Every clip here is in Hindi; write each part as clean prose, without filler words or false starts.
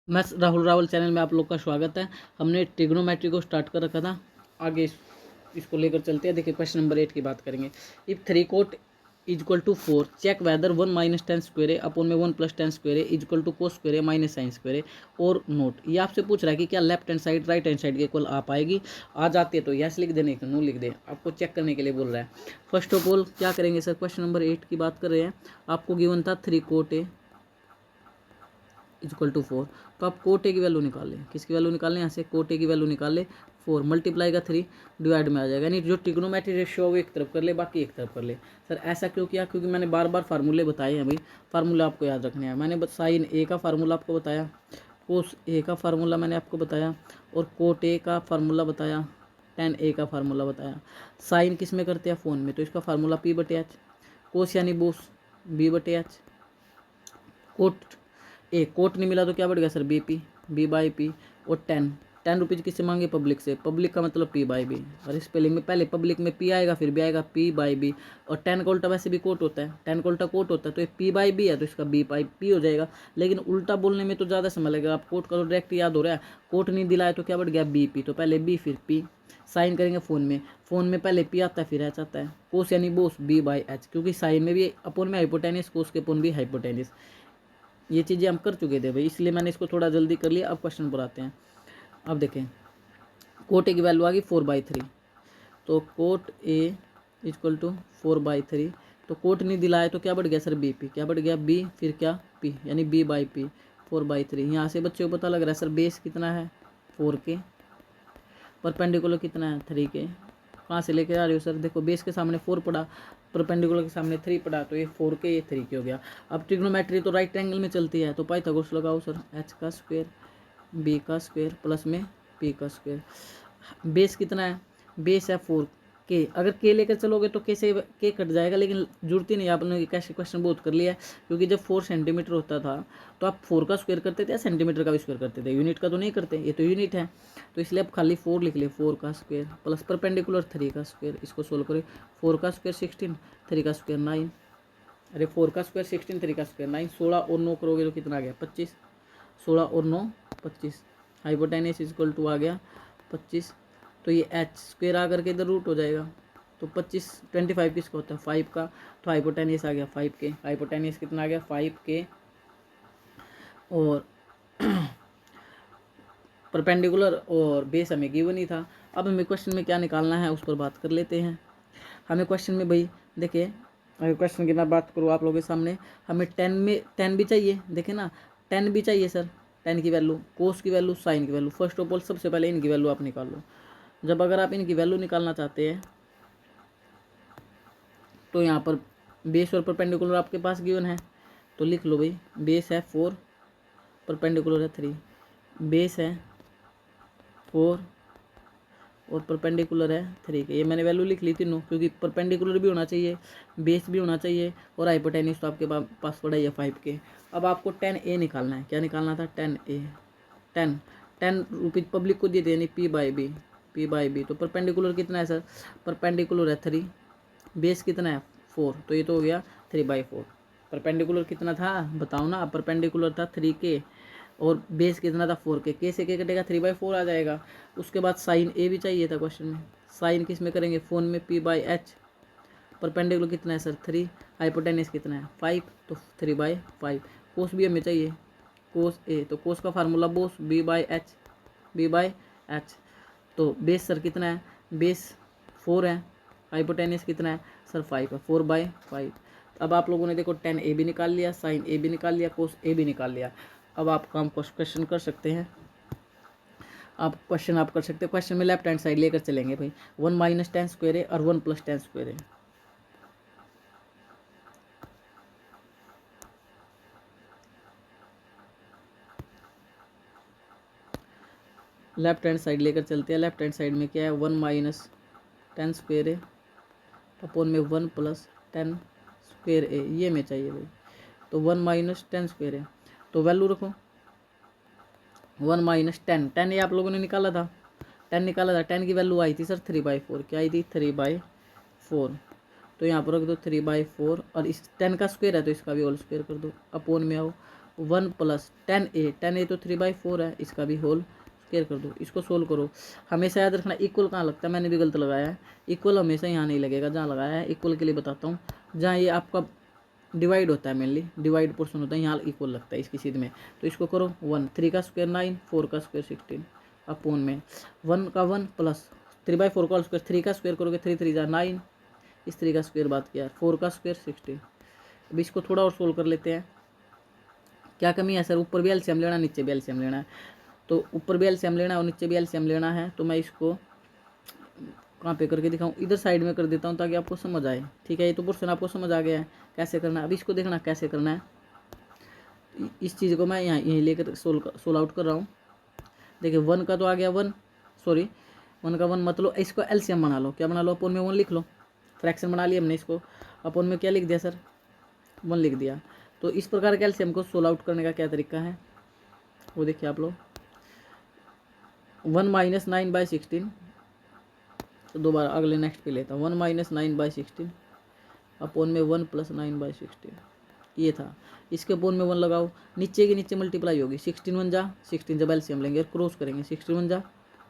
मैं राहुल रावल चैनल में आप लोग का स्वागत है। हमने ट्रिग्नोमेट्री को स्टार्ट कर रखा था, आगे इसको लेकर चलते हैं। देखिए क्वेश्चन नंबर 8 की बात करेंगे। If 3 cot equal to 4 check whether 1 minus tan square upon में 1 plus tan square equal to cos square minus sin square और नोट। ये आपसे पूछ रहा है कि क्या left hand side right hand side के इक्वल आ पाएगी। आ जाती है तो यस लिख देने, नो लिख दे, आपको चेक करने के लिए बोल रहा है। फर्स्ट ऑफ ऑल क्या करेंगे सर, क्वेश्चन नंबर 8 की बात कर रहे हैं। आपको गिवन था 3 कोट ए इक्वल टू 4, तो आप कोट ए की वैल्यू निकाल लें। किसकी वैल्यू निकाल लें, यहाँ से कोट ए की वैल्यू निकाल ले। 4 मल्टीप्लाई का 3 डिवाइड में आ जाएगा, यानी जो ट्रिग्नोमेट्री रेशियो है वो एक तरफ कर ले, बाकी एक तरफ कर ले। सर ऐसा क्यों किया, क्योंकि मैंने बार बार फार्मूले बताए हैं भाई, फार्मूला आपको याद रखने हैं। मैंने साइन ए का फार्मूला आपको बताया, कोस ए का फार्मूला मैंने आपको बताया, और कोट ए का फार्मूला बताया, टेन ए का फार्मूला बताया। साइन किस में करते हैं, फ़ोन में, तो इसका फार्मूला पी बटे एच, कोस यानी बोस बी बटे एच, कोट ए कोट नहीं मिला तो क्या बढ़ गया sir, B P, B by P, और 10 रुपीज़ किससे मांगे, पब्लिक से। पब्लिक का मतलब पी बाई बी, और स्पेलिंग में पहले पब्लिक में पी आएगा फिर भी आएगा पी बाई बी, और 10 का उल्टा वैसे भी कोट होता है, 10 का उल्टा कोट होता है, तो ये पी बाई बी है तो इसका बी बाई पी हो जाएगा। लेकिन उल्टा बोलने में तो ज़्यादा समय लगेगा, आप कोट का तो डायरेक्ट याद हो रहा है, कोट नहीं दिलाया तो क्या बढ़ गया, बी पी, तो पहले बी फिर पी। साइन करेंगे फ़ोन में पहले पी आता है फिर एच आता है। कोस यानी बोस बी बाई एच, क्योंकि साइन में भी अपोन में हाइपोटेनियस, कोस के अपोन भी हाइपोटेनियस। ये चीज़ें हम कर चुके थे भाई, इसलिए मैंने इसको थोड़ा जल्दी कर लिया। अब क्वेश्चन पर आते हैं। अब देखें, कोट ए की वैल्यू आ गई 4/3, तो कोट ए इक्वल टू 4/3, तो कोट नहीं दिलाया तो क्या बढ़ गया सर, बी पी, क्या बढ़ गया, बी फिर क्या पी, यानी बी बाई पी 4/3। यहाँ से बच्चों को पता लग रहा है सर बेस कितना है 4 के, परपेंडिकुलर कितना है 3 के। कहाँ से लेके आ रहे हो सर, देखो बेस के सामने 4 पड़ा, परपेंडिकुलर के सामने 3 पड़ा, तो ये 4 के ये 3 के हो गया। अब ट्रिग्नोमेट्री तो राइट एंगल में चलती है, तो पाइथागोरस लगाओ सर, एच का स्क्वायर बी का स्क्वायर प्लस में पी का स्क्वायर। बेस कितना है, बेस है 4 के, अगर के लेकर चलोगे तो के से के कट जाएगा, लेकिन जरूरत ही नहीं, आपने कैसे क्वेश्चन बहुत कर लिया है। क्योंकि जब 4 सेंटीमीटर होता था तो आप 4 का स्क्वायर करते थे या सेंटीमीटर का भी स्क्वायर करते थे, यूनिट का तो नहीं करते, ये तो यूनिट है, तो इसलिए आप खाली 4 लिख ले, 4 का स्क्वायर प्लस परपेंडिकुलर 3 का स्क्वायर। इसको सोल्व करें, 4 का स्क्वायर 16, 3 का स्क्वायर 9, अरे 4 का स्क्वायर 16, 3 का स्क्वायर 9, 16 और 9 करोगे तो कितना आ गया 25, 16 और 9 25, हाइपोटेनियस इक्वल टू आ गया 25, तो ये एच स्क्वायर आकर के इधर रूट हो जाएगा, तो 25 किसका होता है 5 का, तो हाइपोटेनियस आ गया 5 के, हाइपोटेनियस कितना आ गया 5 के, और परपेंडिकुलर और बेस हमें गिवन ही था। अब हमें क्वेश्चन में क्या निकालना है उस पर बात कर लेते हैं। हमें क्वेश्चन में भाई देखिए, अगर क्वेश्चन की मैं बात करूँ आप लोगों के सामने, हमें 10 भी चाहिए, देखें ना 10 भी चाहिए सर, 10 की वैल्यू, कोस की वैल्यू, साइन की वैल्यू। फर्स्ट ऑफ ऑल सबसे पहले इनकी वैल्यू आप निकाल लो। जब अगर आप इनकी वैल्यू निकालना चाहते हैं तो यहाँ पर बेस और परपेंडिकुलर आपके पास गिवन है, तो लिख लो भाई, बेस है 4, परपेंडिकुलर है 3, बेस है 4 और परपेंडिकुलर है 3 के, ये मैंने वैल्यू लिख ली तीनों, क्योंकि परपेंडिकुलर भी होना चाहिए, बेस भी होना चाहिए, और हाइपोटेन्यूज तो आपके पास पड़ा ही है 5 के। अब आपको 10A निकालना है, क्या निकालना था 10A, 10 रुपीज़ पब्लिक को दिए थे, यानी पी बाई बी, तो परपेंडिकुलर कितना है सर, परपेंडिकुलर है 3, बेस कितना है 4, तो ये तो हो गया 3/4। परपेंडिकुलर कितना था बताओ ना, परपेंडिकुलर था 3 के, और बेस कितना था 4 के से के कटेगा 3/4 आ जाएगा। उसके बाद साइन ए भी चाहिए था क्वेश्चन में, साइन किस में करेंगे, फ़ोन में पी बाई एच, परपेंडिकुलर कितना है सर 3, हाइपोटेनियस कितना है 5, तो 3/5। कोस भी हमें चाहिए, कोस ए, तो कोस का फार्मूला बोस बी बाई एच, तो बेस सर कितना है, बेस 4 है, हाइपोटेनियस कितना है सर 5 है, 4/5। अब आप लोगों ने देखो 10A भी निकाल लिया, साइन ए भी निकाल लिया, कोस ए भी निकाल लिया। अब आप काम क्वेश्चन कर सकते हैं, आप कर सकते हैं। क्वेश्चन में लेफ्ट हैंड साइड लेकर चलेंगे भाई, 1 माइनस टेन स्क्वायर है और 1 प्लस टेन स्क्वायर है। लेफ्ट हैंड साइड लेकर चलते हैं। लेफ्ट हैंड साइड में क्या है, 1 माइनस टेन स्क्वायर है अपॉन में 1 प्लस टेन स्क्वायर है, ये में चाहिए भाई, तो 1 माइनस टेन स्क्वायर है, तो वैल्यू रखो 1 माइनस 10 ये आप लोगों ने निकाला था, 10 निकाला था, 10 की वैल्यू आई थी सर 3/4, क्या आई थी 3/4, तो यहाँ पर रख दो 3/4, और इस 10 का स्क्वायर है तो इसका भी होल स्क्वायर कर दो, अपोन में आओ, 1 प्लस 10a तो 3/4 है, इसका भी होल स्क्वायर कर दो। इसको सोल्व करो। हमेशा याद रखना इक्वल कहाँ लगता है, मैंने भी गलत लगाया है। इक्वल हमेशा यहाँ नहीं लगेगा जहाँ लगाया है। इक्वल के लिए बताता हूँ, जहाँ ये आपका डिवाइड होता है, मेनली डिवाइड पोर्शन होता है, यहाँ इक्वल लगता है इसकी सीध में। तो इसको करो 1, 3 का स्क्वायर 9, 4 का स्क्वायर 16 अपोन में 1 का 1 प्लस 3/4 का स्क्वायर, 3 का स्क्वायर करोगे 3 3 जा 9, इस 3 का स्क्वायर बात किया, 4 का स्क्वायर 16। अब इसको थोड़ा और सोल्व कर लेते हैं। क्या कमी है सर, ऊपर भी एलसीएम लेना, नीचे भी एलसीएम लेना है। तो ऊपर भी एलसीएम लेना है और नीचे भी एलसीएम लेना है। तो मैं इसको कहाँ पे करके दिखाऊं, इधर साइड में कर देता हूँ ताकि आपको समझ आए। ठीक है, ये तो पोर्शन आपको समझ आ गया है कैसे करना है। अब इसको देखना कैसे करना है। इस चीज़ को मैं यहाँ यहीं लेकर सोल्व आउट कर रहा हूँ। देखिए 1 का तो आ गया 1 का 1 मतलब इसको एलसीएम बना लो। क्या बना लो, अपोन में 1 लिख लो। फ्रैक्शन बना लिया हमने, इसको अपोन में क्या लिख दिया सर, 1 लिख दिया। तो इस प्रकार के एलसीएम को सोल्व आउट करने का क्या तरीका है वो देखिए आप लोग। 1 - 9/16, तो दोबारा अगले नेक्स्ट पे लेता हूँ। 1 - 9/16 अपोन में 1 + 9/16 ये था। इसके अपोन में 1 लगाओ, नीचे की नीचे मल्टीप्लाई होगी। 16 1 जा 16, जब एलसीएम लेंगे क्रॉस करेंगे, 16 1 जा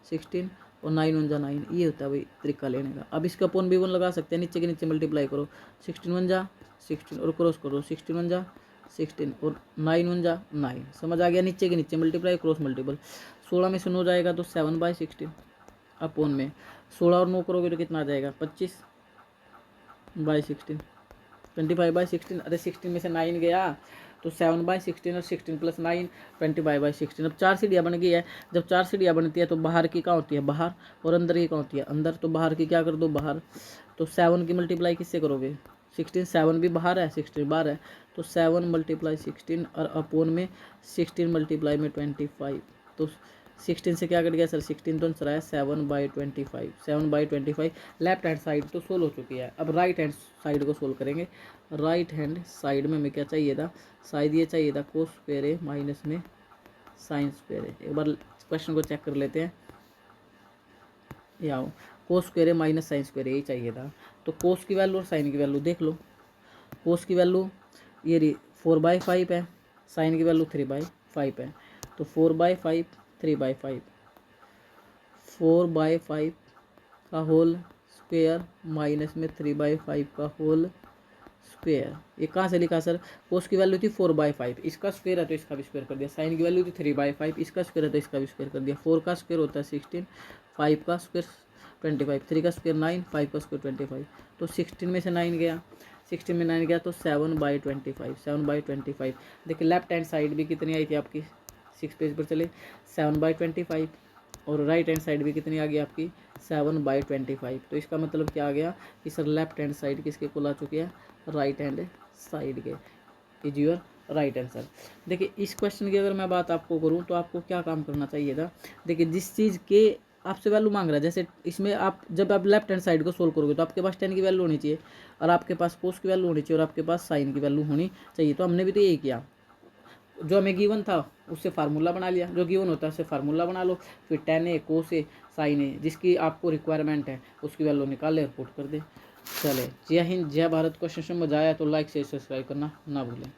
16 और 9 1 जा 9, ये होता है भाई तरीका लेने का। अब इसके अपोन भी 1 लगा सकते हैं, नीचे के नीचे मल्टीप्लाई करो। 16 1 जा 16 और क्रॉस करो, 16 1 जा 16 और 9 1 जा 9। समझ आ गया, नीचे के नीचे मल्टीप्लाई क्रॉस मल्टीपल। 16 में से 9 जाएगा तो 7/16 अपोन में 16 और 9 करोगे तो कितना आ जाएगा 25/16, 25/16। अरे 16 में से 9 गया तो 7/16 और 16 + 9 25/16। अब 4 सीढ़ियाँ बन गई है। जब 4 सीढ़ियाँ बनती है तो बाहर की कहाँ होती है बाहर, और अंदर की कहाँ होती है अंदर। तो बाहर की क्या कर दो बाहर, तो 7 की मल्टीप्लाई किससे करोगे 16, 7 भी बाहर है 16 बाहर है, तो 7 × 16 और अपोन में 16 × 25। तो 16 से क्या कट गया सर, 16 तो आंसर आया 7/25। 7/25 लेफ्ट हैंड साइड तो सोल्व हो चुकी है। अब राइट हैंड साइड को सोल्व करेंगे। राइट हैंड साइड में हमें क्या चाहिए था, शायद ये चाहिए था कोस स्क्वायर ए माइनस में साइन स्क्वायर ए। एक बार क्वेश्चन को चेक कर लेते हैं। ये आओ, कोस स्क्वायर ए माइनस साइन स्क्वायर ए, यही चाहिए था। तो कोस की वैल्यू और साइन की वैल्यू देख लो। कोस की वैल्यू ये 4/5 है, साइन की वैल्यू 3/5 है। तो 4/5 3/5, 4/5 का होल स्क्वायर माइनस में 3/5 का होल स्क्वायर। ये कहाँ से लिखा सर, कोस की वैल्यू थी 4/5, इसका स्क्वायर है तो इसका भी स्क्वायर कर दिया। साइन की वैल्यू थी 3/5, इसका स्क्वायर है तो इसका भी स्क्वायर कर दिया। 4 का स्क्वायर होता है 16, 5 का स्क्वायर 25, 3 का स्क्वायर 9, 5 का स्क्वायर 25। तो 16 में से 9 गया, 16 में 9 गया तो 7/25, 7/25। देखिए लेफ्ट हैंड साइड भी कितनी आई थी आपकी, 6 पेज पर चले 7/25, और राइट हैंड साइड भी कितनी आ गई आपकी 7/25। तो इसका मतलब क्या आ गया कि सर लेफ्ट हैंड साइड किसके कुल आ चुकी है, राइट हैंड साइड के। Is your right answer. देखिए इस क्वेश्चन की अगर मैं बात आपको करूं तो आपको क्या काम करना चाहिए था। देखिए जिस चीज़ के आपसे वैल्यू मांग रहा है, जैसे इसमें आप जब आप लेफ्ट हैंड साइड को सोल्व करोगे तो आपके पास 10 की वैल्यू होनी चाहिए, और आपके पास कोस की वैल्यू होनी चाहिए, और आपके पास साइन की वैल्यू होनी चाहिए। तो हमने भी तो यही किया, जो हमें गिवन था उससे फार्मूला बना लिया, जो गिवन होता है उससे फार्मूला बना लो, फिर 10a कोस ए साइन ए, जिसकी आपको रिक्वायरमेंट है उसकी वैल्यू निकाल ले और पुट कर दे। चले, जय हिंद जय भारत। क्वेश्चन समझ आया तो लाइक से सब्सक्राइब करना ना भूलें।